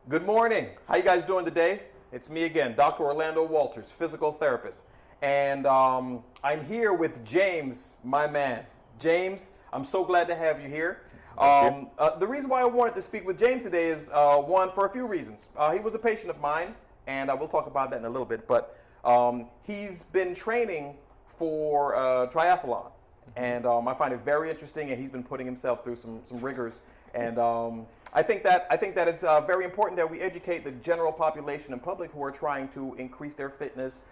Good morning. How you guys doing today? It's me again, Dr. Orlando Walters, physical therapist. And I'm here with James, my man. James, I'm so glad to have you here. The reason why I wanted to speak with James today is, one, for a few reasons. He was a patient of mine, and we'll talk about that in a little bit, but he's been training for triathlon. And I find it very interesting, and he's been putting himself through some rigors. And I think that it's very important that we educate the general population and public who are trying to increase their fitness,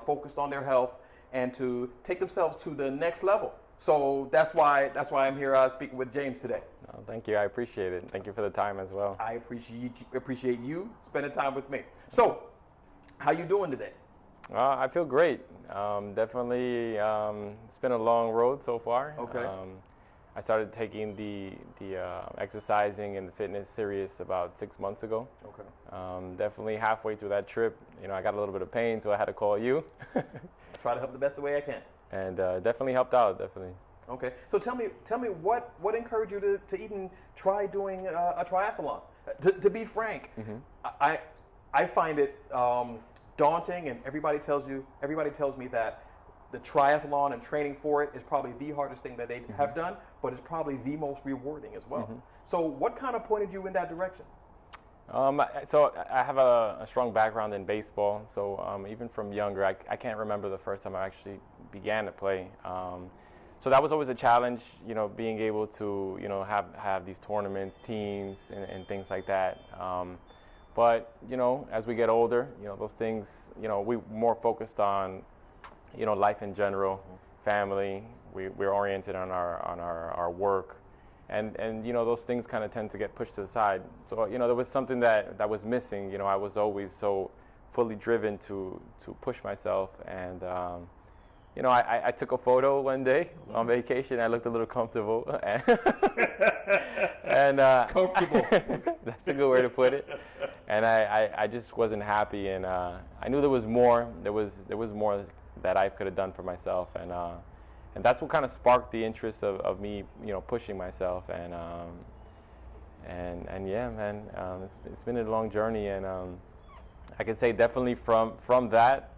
focused on their health, and to take themselves to the next level. So that's why I'm here speaking with James today. Oh, thank you. I appreciate it. Thank you for the time as well. I appreciate you spending time with me. So, how you doing today? I feel great. Definitely, it's been a long road so far. Okay. I started taking the exercising and the fitness serious about 6 months ago. Okay. Definitely halfway through that trip, I got a little bit of pain, so I had to call you. I try to help the best way I can. And definitely helped out, definitely. Okay. So tell me what encouraged you to even try doing a triathlon? To be frank, I find it daunting, and everybody tells me that the triathlon and training for it is probably the hardest thing that they have done, but it's probably the most rewarding as well. So what kind of pointed you in that direction? So I have a strong background in baseball. So even from younger, I can't remember the first time I actually began to play. So that was always a challenge, being able to, have these tournaments, teams, and things like that. But, as we get older, those those we more focused on, life in general, family. We're oriented on our work, and those things kind of tend to get pushed to the side. So there was something that was missing. I was always so fully driven to push myself, and I took a photo one day on vacation. I looked a little comfortable, and comfortable. That's a good way to put it. And I just wasn't happy, and I knew there was more. There was more that I could have done for myself, and that's what kind of sparked the interest of me, pushing myself, and yeah, man, it's been a long journey, and I can say definitely from that,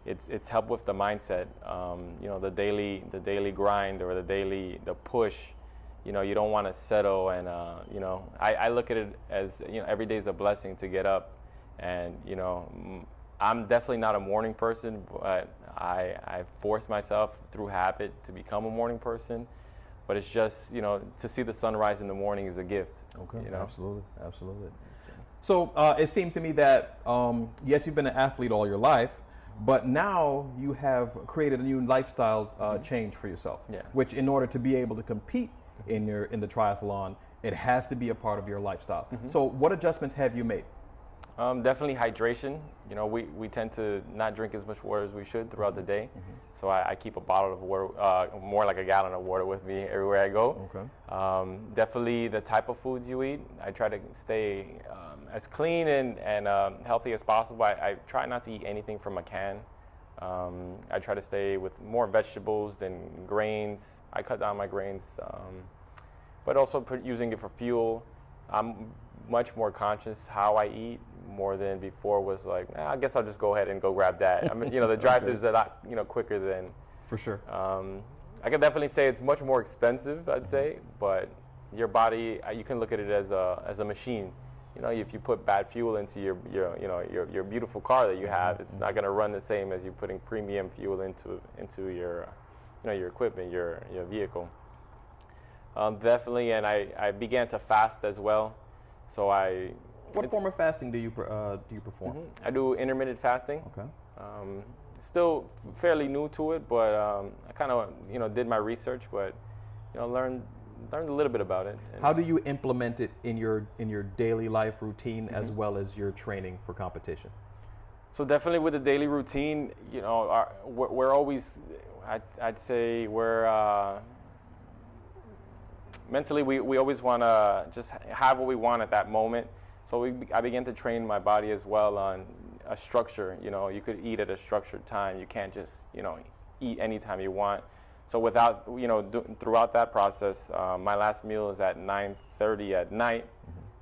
it's helped with the mindset, the daily grind or the push. You don't want to settle, and I look at it as every day is a blessing to get up, and I'm definitely not a morning person, but I force myself through habit to become a morning person. But it's just to see the sunrise in the morning is a gift. Okay, absolutely. So it seems to me that yes, you've been an athlete all your life, but now you have created a new lifestyle change for yourself. Yeah. Which, in order to be able to compete in the triathlon, it has to be a part of your lifestyle. So what adjustments have you made? Definitely hydration. We tend to not drink as much water as we should throughout the day. So I keep a bottle of water, more like a gallon of water with me everywhere I go. Okay. Definitely the type of foods you eat. I try to stay as clean and healthy as possible. I try not to eat anything from a can. I try to stay with more vegetables than grains. I cut down my grains, but also using it for fuel. I'm much more conscious how I eat, more than before was like, I guess I'll just go ahead and go grab that. I mean, the drive-throughs are a lot, quicker than. For sure. I can definitely say it's much more expensive, I'd say, but your body, you can look at it as a machine. If you put bad fuel into your beautiful car that you have, it's not going to run the same as you putting premium fuel into your your equipment, your vehicle. Definitely, and I began to fast as well. So What form of fasting do you perform? I do intermittent fasting. Okay. Still fairly new to it, but I kind of did my research, but learned a little bit about it. How do you implement it in your daily life routine as well as your training for competition? So definitely with the daily routine, we're always, I'd say we're mentally we always want to just have what we want at that moment. So I began to train my body as well on a structure. You could eat at a structured time. You can't just eat anytime you want. So throughout that process, my last meal is at 9:30 at night.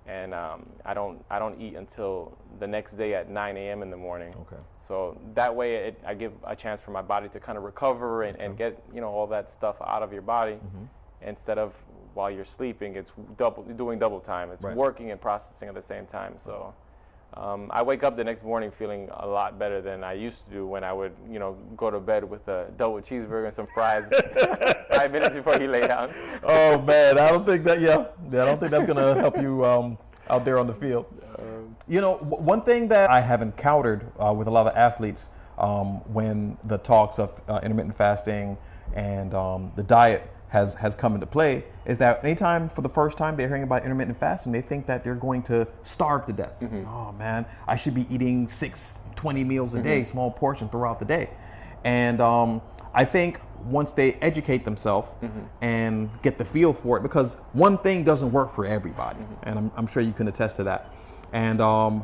and I don't eat until the next day at 9 a.m. in the morning. Okay. So that way I give a chance for my body to kind of recover and get all that stuff out of your body, instead of while you're sleeping, it's doing double time. It's working and processing at the same time. So I wake up the next morning feeling a lot better than I used to do when I would go to bed with a double cheeseburger and some fries 5 minutes before you lay down. Oh man, I don't think that. I don't think that's gonna help you out there on the field. One thing that I have encountered with a lot of athletes when the talks of intermittent fasting and the diet has come into play is that anytime for the first time they're hearing about intermittent fasting, they think that they're going to starve to death. Oh man, I should be eating 20 meals a day, small portion throughout the day. And I think once they educate themselves and get the feel for it, because one thing doesn't work for everybody, and I'm sure you can attest to that. And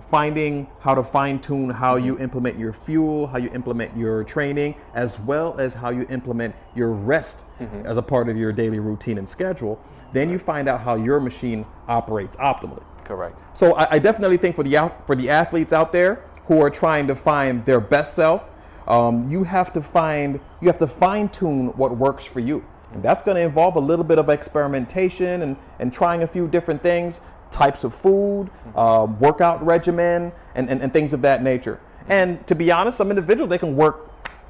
finding how to fine-tune how you implement your fuel, how you implement your training, as well as how you implement your rest as a part of your daily routine and schedule, then you find out how your machine operates optimally. Correct. So I definitely think for the athletes out there who are trying to find their best self, you have to fine-tune what works for you. And that's going to involve a little bit of experimentation and trying a few different things, types of food, workout regimen, and things of that nature. And to be honest, some individuals, they can work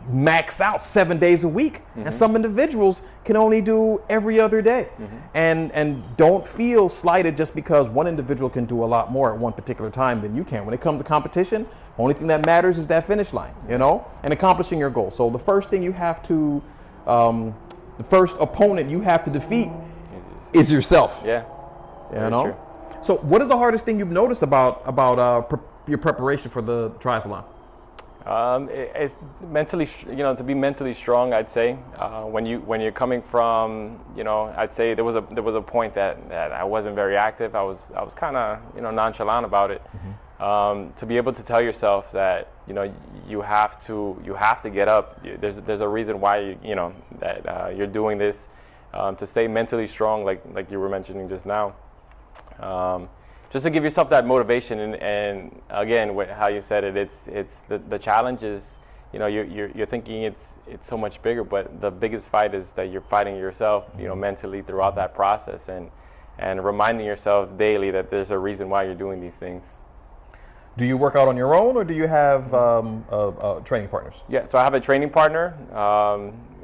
max out 7 days a week, and some individuals can only do every other day. And don't feel slighted just because one individual can do a lot more at one particular time than you can. When it comes to competition, the only thing that matters is that finish line, and accomplishing your goal. So the first thing you have to, the first opponent you have to defeat is yourself. Yeah. True. So what is the hardest thing you've noticed about your preparation for the triathlon? It's mentally, to be mentally strong, I'd say. When you're coming from, I'd say there was a point that I wasn't very active. I was kind of, nonchalant about it. To be able to tell yourself that, you have to get up. There's a reason why that you're doing this, to stay mentally strong, like you were mentioning just now. Just to give yourself that motivation, and again, how you said it, it's the challenge is, you're thinking it's so much bigger, but the biggest fight is that you're fighting yourself, mentally throughout that process, and reminding yourself daily that there's a reason why you're doing these things. Do you work out on your own, or do you have training partners? Yeah, so I have a training partner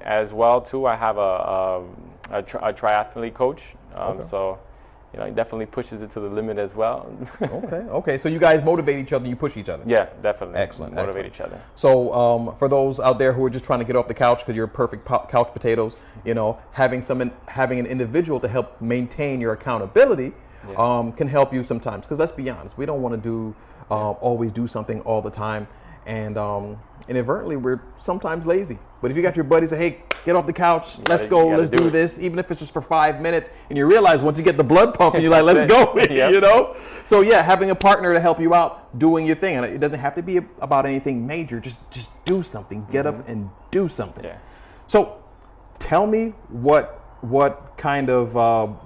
as well too. I have a triathlete coach, so. He definitely pushes it to the limit as well. Okay. So you guys motivate each other, you push each other. Yeah, definitely. Excellent. Motivate each other. So for those out there who are just trying to get off the couch because you're perfect couch potatoes, having an individual to help maintain your accountability can help you sometimes. Because let's be honest, we don't want to always do something all the time, and inadvertently we're sometimes lazy. But if you got your buddies say, hey, get off the couch, let's go, let's do this, even if it's just for 5 minutes, and you realize once you get the blood pumping, you're like, let's go, So yeah, having a partner to help you out, doing your thing, and it doesn't have to be about anything major, just do something, get up and do something. Yeah. So tell me what kind of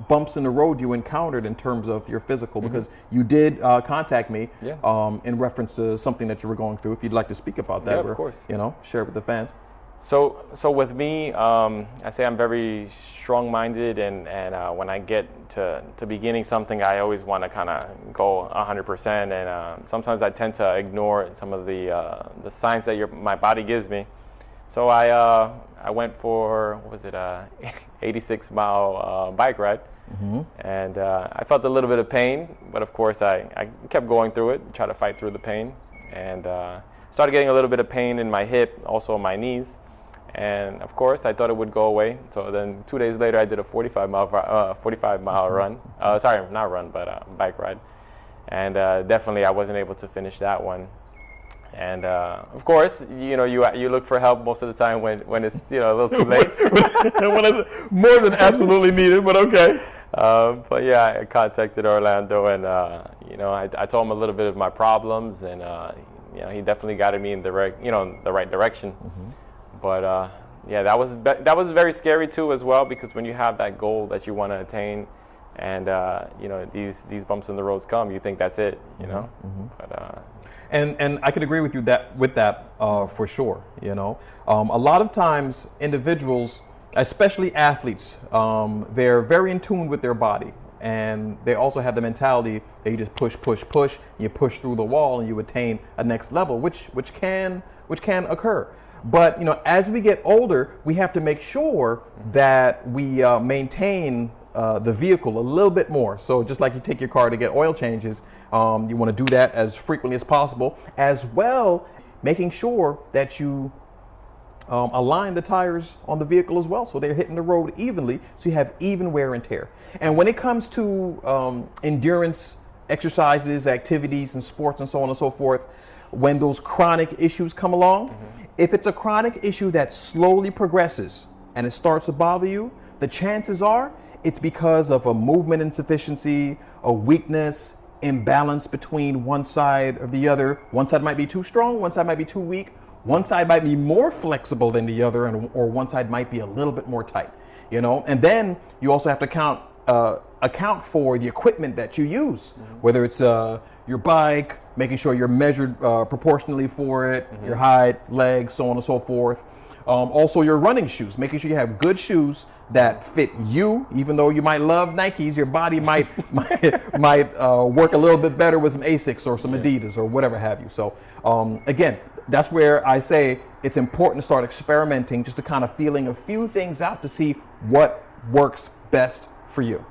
bumps in the road you encountered in terms of your physical, because you did contact me in reference to something that you were going through. If you'd like to speak about that, of course. Share it with the fans. So with me, I say I'm very strong-minded, and when I get to beginning something, I always want to kind of go 100%, and sometimes I tend to ignore some of the signs that my body gives me. So I went for 86-mile bike ride, and I felt a little bit of pain, but of course I kept going through it, tried to fight through the pain, and started getting a little bit of pain in my hip, also in my knees. And of course, I thought it would go away. So then 2 days later, I did a 45-mile run. Sorry, not run, but bike ride. And definitely, I wasn't able to finish that one. And of course, you look for help most of the time when it's a little too late. When it's more than absolutely needed, but okay. But yeah, I contacted Orlando, and I told him a little bit of my problems, and he definitely guided me in the right direction. But yeah, that was very scary too as well, because when you have that goal that you want to attain, and these bumps in the roads come. You think that's it, but. And I could agree with you with that for sure. A lot of times individuals, especially athletes, they're very in tune with their body, and they also have the mentality that you just push, you push through the wall, and you attain a next level, which can occur. But as we get older, we have to make sure that we maintain the vehicle a little bit more. So just like you take your car to get oil changes, you want to do that as frequently as possible, as well making sure that you align the tires on the vehicle as well, so they're hitting the road evenly, so you have even wear and tear. And when it comes to endurance exercises, activities, and sports, and so on and so forth, when those chronic issues come along, if it's a chronic issue that slowly progresses and it starts to bother you, the chances are it's because of a movement insufficiency, a weakness, imbalance between one side or the other. One side might be too strong, one side might be too weak, one side might be more flexible than the other, or one side might be a little bit more tight. And then you also have to account for the equipment that you use, whether it's your bike, making sure you're measured proportionally for it, your height, legs, so on and so forth. Also your running shoes, making sure you have good shoes that fit you. Even though you might love Nikes, your body might work a little bit better with some Asics or some Adidas or whatever have you. So again, that's where I say it's important to start experimenting, just to kind of feeling a few things out to see what works best for you.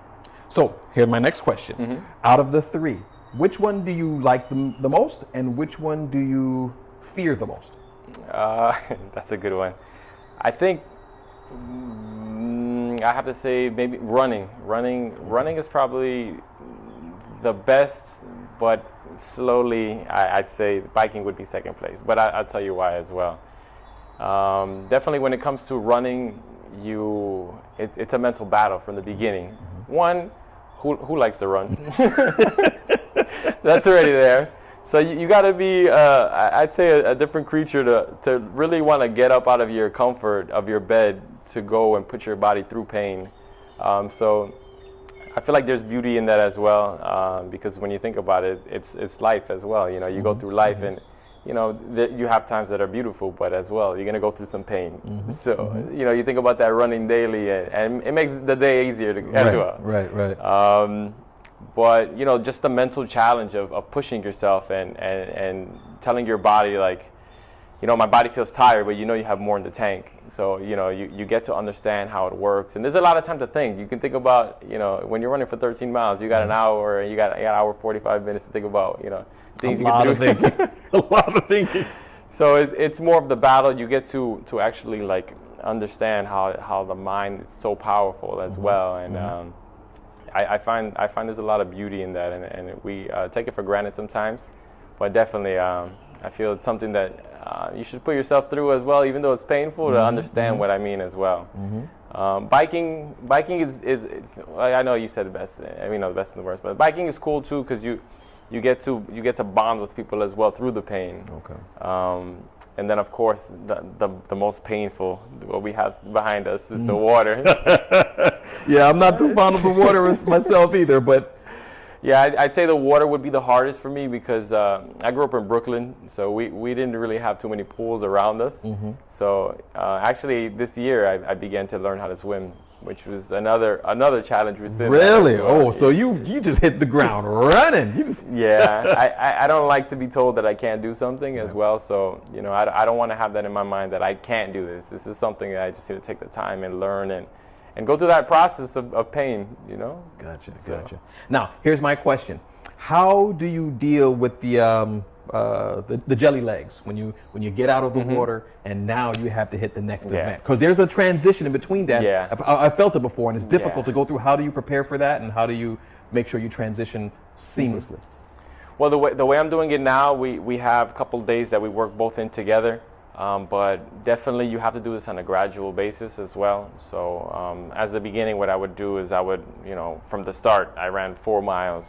So here's my next question. Out of the three, which one do you like the most, and which one do you fear the most? That's a good one. I think I have to say maybe running. Running is probably the best, but slowly I'd say biking would be second place. But I'll tell you why as well. Definitely when it comes to running, it's a mental battle from the beginning. One, who likes to run? That's already there. So you got to be, I'd say, a different creature to really want to get up out of your comfort of your bed to go and put your body through pain. So I feel like there's beauty in that as well, because when you think about it, it's life as well. You go through life, and you have times that are beautiful, but as well you're gonna go through some pain. So you think about that running daily, and it makes the day easier as well. Right. But just the mental challenge of pushing yourself and telling your body, like, my body feels tired, but you have more in the tank. So you get to understand how it works, and there's a lot of time to think. You can think about when you're running for 13 miles, you got an hour, and you got an hour 45 minutes to think about things you can do. A lot of thinking. So it's more of the battle. You get to actually like understand how the mind is so powerful as well, and I find there's a lot of beauty in that, and we take it for granted sometimes, but definitely I feel it's something that you should put yourself through as well, even though it's painful, to understand what I mean as well. Biking is I know you said the best, the best and the worst, but biking is cool too, because you get to bond with people as well through the pain. Okay. And then, of course, the most painful, what we have behind us, is the water. Yeah, I'm not too fond of the water myself either, but... Yeah, I'd say the water would be the hardest for me, because I grew up in Brooklyn, so we didn't really have too many pools around us. So actually, this year, I began to learn how to swim, which was another challenge. Really? Oh, so you just hit the ground running. Yeah, I don't like to be told that I can't do something as well. So I don't want to have that in my mind that I can't do this. This is something that I just need to take the time and learn and go through that process of pain. Gotcha. Now here's my question: how do you deal with the jelly legs when you get out of the water and now you have to hit the next event? Because there's a transition in between that. Yeah. I felt it before, and it's difficult to go through. How do you prepare for that, and how do you make sure you transition seamlessly? Well, the way I'm doing it now, we have a couple days that we work both in together, but definitely you have to do this on a gradual basis as well. So as the beginning, what I would do is from the start, I ran 4 miles,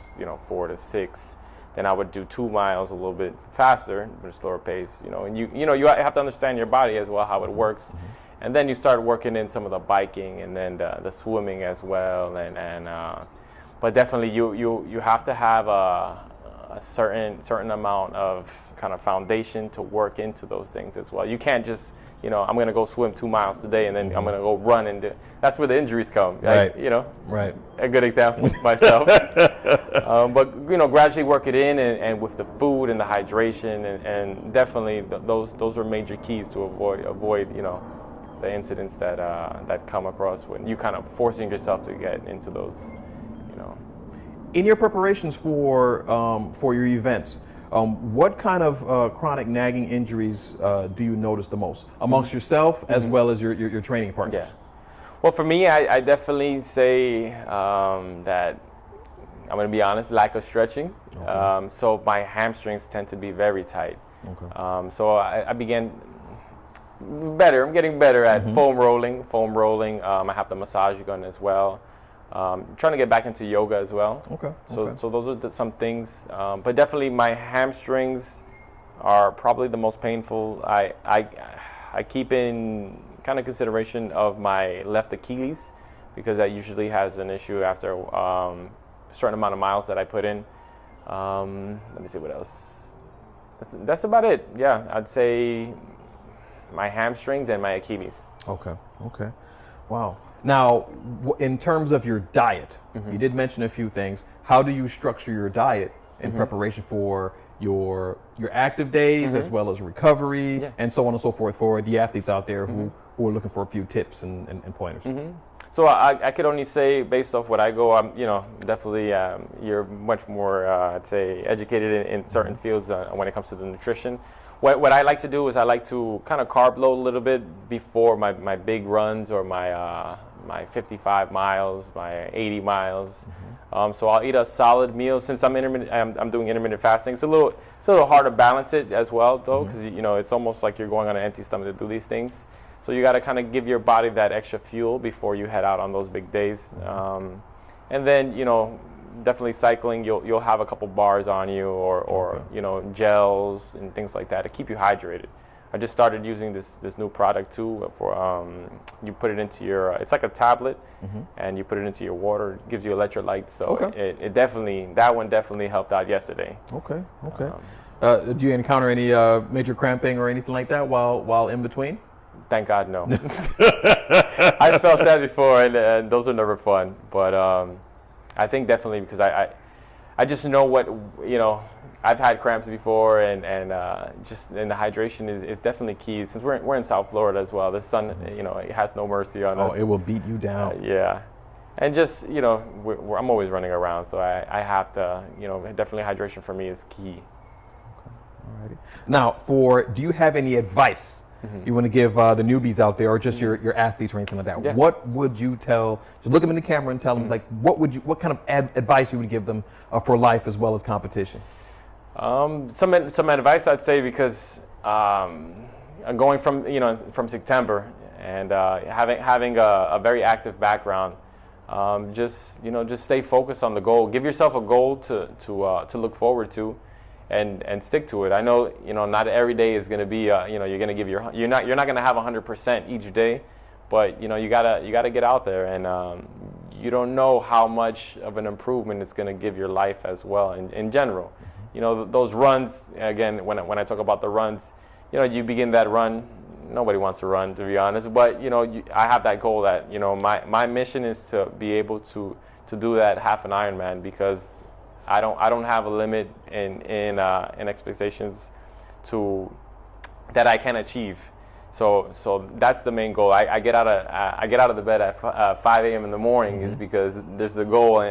4 to 6. Then I would do 2 miles a little bit faster, but a slower pace, and you have to understand your body as well, how it works. And then you start working in some of the biking, and then the swimming as well, and but definitely you have to have a certain amount of kind of foundation to work into those things as well. You can't just, I'm going to go swim 2 miles today and then I'm going to go run and do. That's where the injuries come. Right. Right. A good example myself. But gradually work it in, and with the food and the hydration and definitely those are major keys to avoid the incidents that come across when you kind of forcing yourself to get into those. In your preparations for your events, what kind of chronic nagging injuries do you notice the most amongst yourself as well as your training partners? Yeah. Well, for me, I definitely say that I'm going to be honest, lack of stretching. Okay. So my hamstrings tend to be very tight. Okay. So I began better. I'm getting better at foam rolling. I have the massage gun as well. Trying to get back into yoga as well. Okay. So those are some things. But definitely my hamstrings are probably the most painful. I keep in kind of consideration of my left Achilles, because that usually has an issue after a certain amount of miles that I put in. Let me see what else. That's about it. Yeah, I'd say my hamstrings and my Achilles. Okay. Wow. Now, in terms of your diet, you did mention a few things. How do you structure your diet in preparation for your active days as well as recovery and so on and so forth for the athletes out there who are looking for a few tips and pointers? So I could only say, based off what I go, definitely you're much more, I'd say, educated in certain fields when it comes to the nutrition. What I like to do is I like to kind of carb load a little bit before my big runs or my 55 miles, my 80 miles. So I'll eat a solid meal. Since I'm doing intermittent fasting. It's a little hard to balance it as well, though, because it's almost like you're going on an empty stomach to do these things. So you got to kind of give your body that extra fuel before you head out on those big days. And then definitely cycling. You'll have a couple bars on you, or gels and things like that to keep you hydrated. I just started using this new product too. For you put it into your, it's like a tablet, and you put it into your water. It gives you electrolytes. So it definitely, that one definitely helped out yesterday. Okay. Do you encounter any major cramping or anything like that while in between? Thank God, no. I felt that before, and those are never fun. But I think definitely because I just know what I've had cramps before, and the hydration is definitely key. Since we're in South Florida as well, the sun it has no mercy on us. Oh, it will beat you down. Yeah, and just I'm always running around, so I have to definitely hydration for me is key. Okay, alrighty. Now, do you have any advice you want to give the newbies out there, or just your athletes or anything like that? Yeah. What would you tell? Just look them in the camera and tell them what kind of advice you would give them for life as well as competition? Some advice I'd say, because going from September and having a very active background, just stay focused on the goal. Give yourself a goal to look forward to, and stick to it. I know not every day is going to be you're going to give you're not going to have 100% each day, but you gotta get out there, and you don't know how much of an improvement it's going to give your life as well in general. Those runs, again, when I talk about the runs, you begin that run, nobody wants to run, to be honest, but I have that goal that my mission is to be able to do that half an Ironman, because I don't have a limit in expectations that I can achieve. So that's the main goal. I get out of the bed at 5 a.m. in the morning is because there's the goal,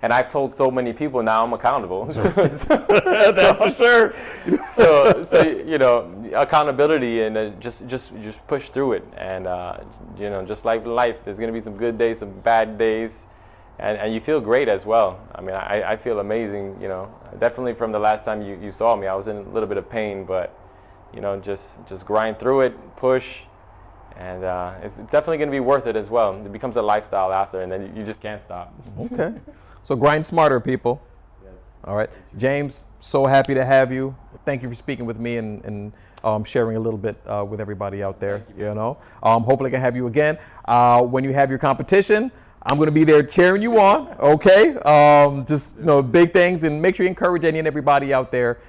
and I've told so many people now I'm accountable. That's for sure. So accountability, and just push through it, and just like life, there's gonna be some good days, some bad days, and you feel great as well. I mean, I feel amazing. Definitely from the last time you saw me, I was in a little bit of pain, but just grind through it, push. And it's definitely going to be worth it as well. It becomes a lifestyle after, and then you just can't stop. Okay. So grind smarter, people. Yes. All right. James, so happy to have you. Thank you for speaking with me and sharing a little bit with everybody out there. Hopefully I can have you again. When you have your competition, I'm going to be there cheering you on, okay? Just, big things, and make sure you encourage any and everybody out there,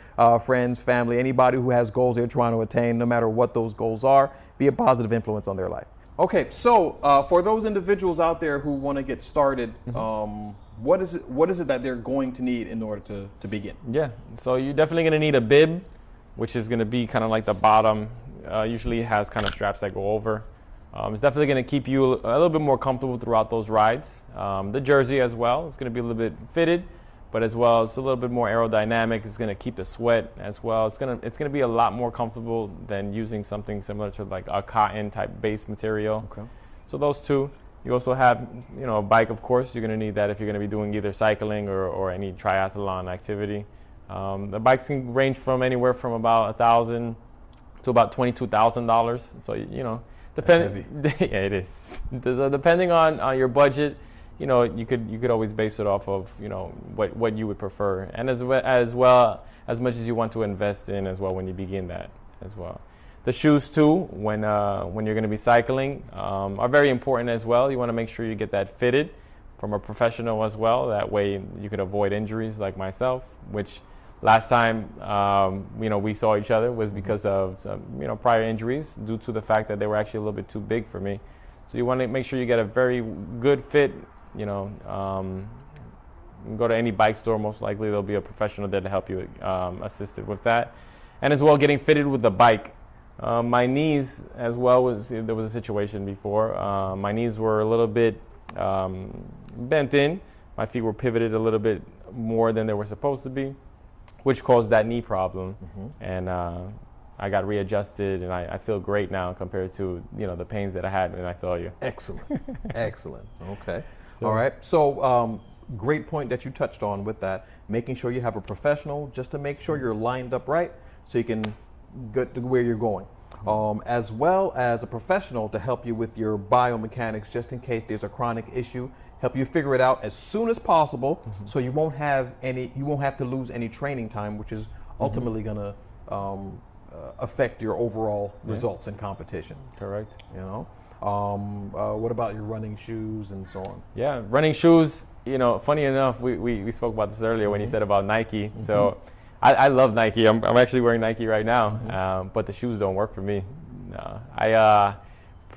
friends, family, anybody who has goals they're trying to attain, no matter what those goals are, be a positive influence on their life. Okay, so for those individuals out there who want to get started, what is it that they're going to need in order to begin? Yeah, so you're definitely going to need a bib, which is going to be kind of like the bottom. Usually it has kind of straps that go over. It's definitely going to keep you a little bit more comfortable throughout those rides. The jersey as well, it's going to be a little bit fitted, but as well, it's a little bit more aerodynamic. It's going to keep the sweat as well. It's going to be a lot more comfortable than using something similar to like a cotton type base material. Okay. So those two. You also have, a bike, of course. You're going to need that if you're going to be doing either cycling or any triathlon activity. The bikes can range from anywhere from about $1,000 to about $22,000. So, depending. Yeah, it is. So depending on your budget, you could always base it off of, what you would prefer, and as well as much as you want to invest in as well when you begin that as well. The shoes too, when you're going to be cycling, are very important as well. You want to make sure you get that fitted from a professional as well. That way you can avoid injuries like myself, which last time we saw each other was because of some, prior injuries due to the fact that they were actually a little bit too big for me. So you want to make sure you get a very good fit. Go to any bike store. Most likely there'll be a professional there to help you assisted with that, and as well getting fitted with the bike. My knees as well there was a situation before. My knees were a little bit bent in. My feet were pivoted a little bit more than they were supposed to be, which caused that knee problem. And I got readjusted, and I feel great now compared to the pains that I had when I saw you. Excellent, excellent. Okay, all right. So great point that you touched on with that. Making sure you have a professional just to make sure you're lined up right, so you can get to where you're going, as well as a professional to help you with your biomechanics, just in case there's a chronic issue, help you figure it out as soon as possible, so you won't have to lose any training time, which is ultimately going to affect your overall results in competition. Correct. What about your running shoes and so on? Yeah, running shoes, funny enough, we spoke about this earlier when you said about Nike. So I love Nike. I'm actually wearing Nike right now, but the shoes don't work for me. No.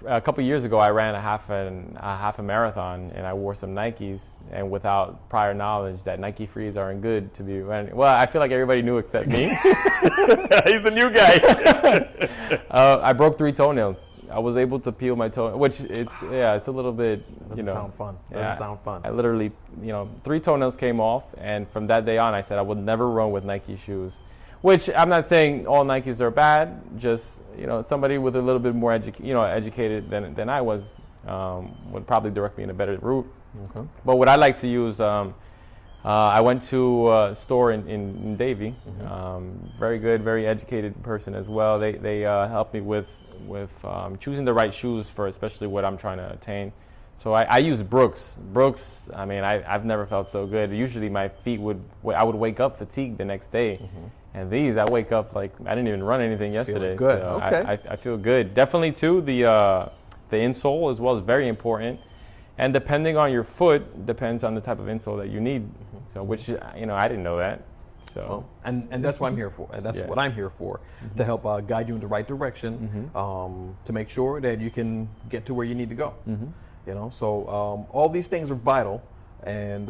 A couple years ago, I ran a half a marathon, and I wore some Nikes, and without prior knowledge that Nike Frees aren't good to be running. Well, I feel like everybody knew except me. He's the new guy. I broke 3 toenails. I was able to peel my toe, which it's a little bit, Doesn't sound fun. Doesn't sound fun. I literally, 3 toenails came off, and from that day on, I said I would never run with Nike shoes. Which I'm not saying all Nikes are bad. Just somebody with a little bit more educated than I was would probably direct me in a better route. Okay. But what I like to use, I went to a store in Davie. Very good, very educated person as well. They helped me with choosing the right shoes for especially what I'm trying to attain. So I use Brooks. Brooks, I mean, I've never felt so good. Usually my feet I would wake up fatigued the next day. And these, I wake up like I didn't even run anything yesterday. Good. So Okay. I feel good. Definitely too, the insole as well is very important. And depending on your foot, depends on the type of insole that you need. So which, I didn't know that. So well, and that's what I'm here for. And that's what I'm here for, to help guide you in the right direction, to make sure that you can get to where you need to go. So all these things are vital, and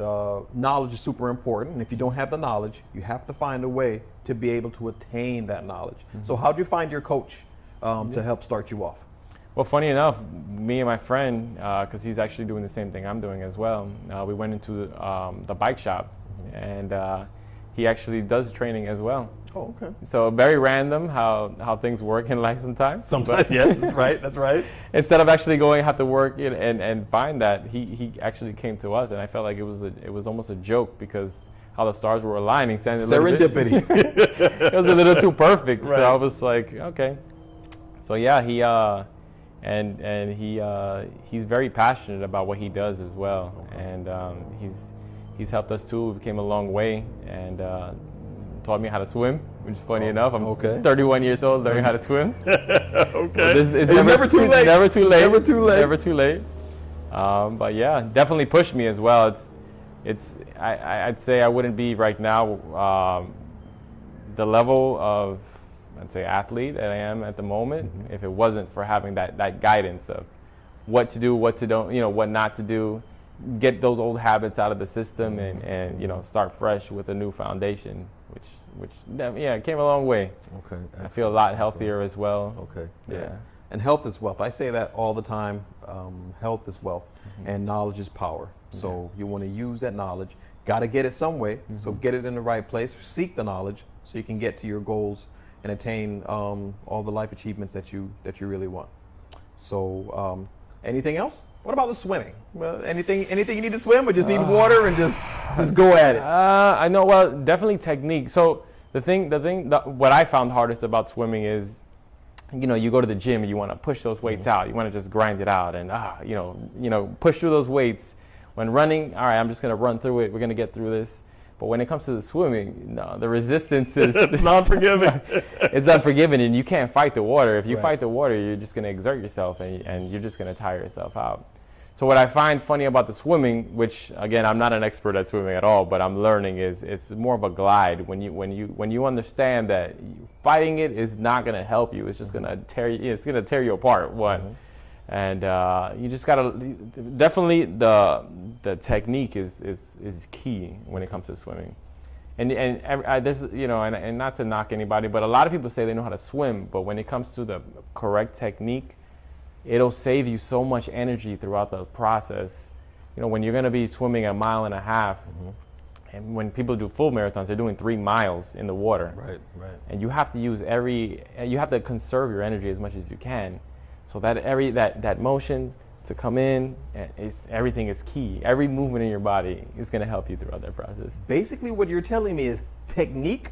knowledge is super important. And if you don't have the knowledge, you have to find a way to be able to attain that knowledge. So how'd you find your coach to help start you off? Well, funny enough, me and my friend, because he's actually doing the same thing I'm doing as well, we went into the bike shop, and he actually does training as well. Oh, okay. So very random how things work in life sometimes. Sometimes, yes, that's right, that's right. Instead of actually have to work and find that, he actually came to us, and I felt like it was almost a joke because how the stars were aligning. Serendipity. It was a little too perfect. Right. So I was like, okay. So yeah, he's very passionate about what he does as well, and he's helped us too. We came a long way, and taught me how to swim, which is funny enough. I'm 31 years old, learning how to swim. Okay. So it's never too late. Never too late. Never too late. But yeah, definitely pushed me as well. I'd say I wouldn't be right now the level of, I'd say, athlete that I am at the moment if it wasn't for having that guidance of what to do, what to don't, what not to do, get those old habits out of the system, and start fresh with a new foundation, which it came a long way. Okay. I feel a lot healthier as well. Okay. Yeah. And health is wealth. I say that all the time. Health is wealth, and knowledge is power. So you want to use that knowledge. Got to get it some way. So get it in the right place. Seek the knowledge so you can get to your goals and attain all the life achievements that you really want. So anything else? What about the swimming? Well, anything you need to swim, or just need water and just go at it? I know. Well, definitely technique. So what I found hardest about swimming is, you go to the gym and you want to push those weights out. You want to just grind it out and push through those weights. When running, all right, I'm just going to run through it. We're going to get through this. But when it comes to the swimming, no, the resistance is it's not forgiving. It's unforgiving, and you can't fight the water. If you fight the water, you're just going to exert yourself, and you're just going to tire yourself out. So what I find funny about the swimming, which again I'm not an expert at swimming at all, but I'm learning, is it's more of a glide. When you understand that fighting it is not going to help you, it's just going to tear you. It's going to tear you apart. And you just gotta definitely the technique is key when it comes to swimming. And there's and not to knock anybody, but a lot of people say they know how to swim, but when it comes to the correct technique, it'll save you so much energy throughout the process. When you're going to be swimming 1.5 miles, and when people do full marathons, they're doing 3 miles in the water. Right. And you have to use you have to conserve your energy as much as you can. So that motion to come in, everything is key. Every movement in your body is going to help you throughout that process. Basically, what you're telling me is technique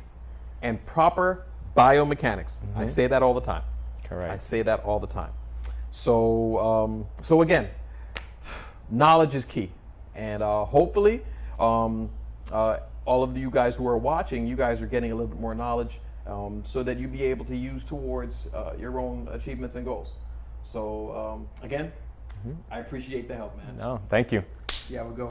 and proper biomechanics. I say that all the time. Correct. I say that all the time. So again, knowledge is key, and hopefully, all of you guys who are watching, you guys are getting a little bit more knowledge, so that you be able to use towards your own achievements and goals. So again, I appreciate the help, man. No, thank you. Yeah, we'll go.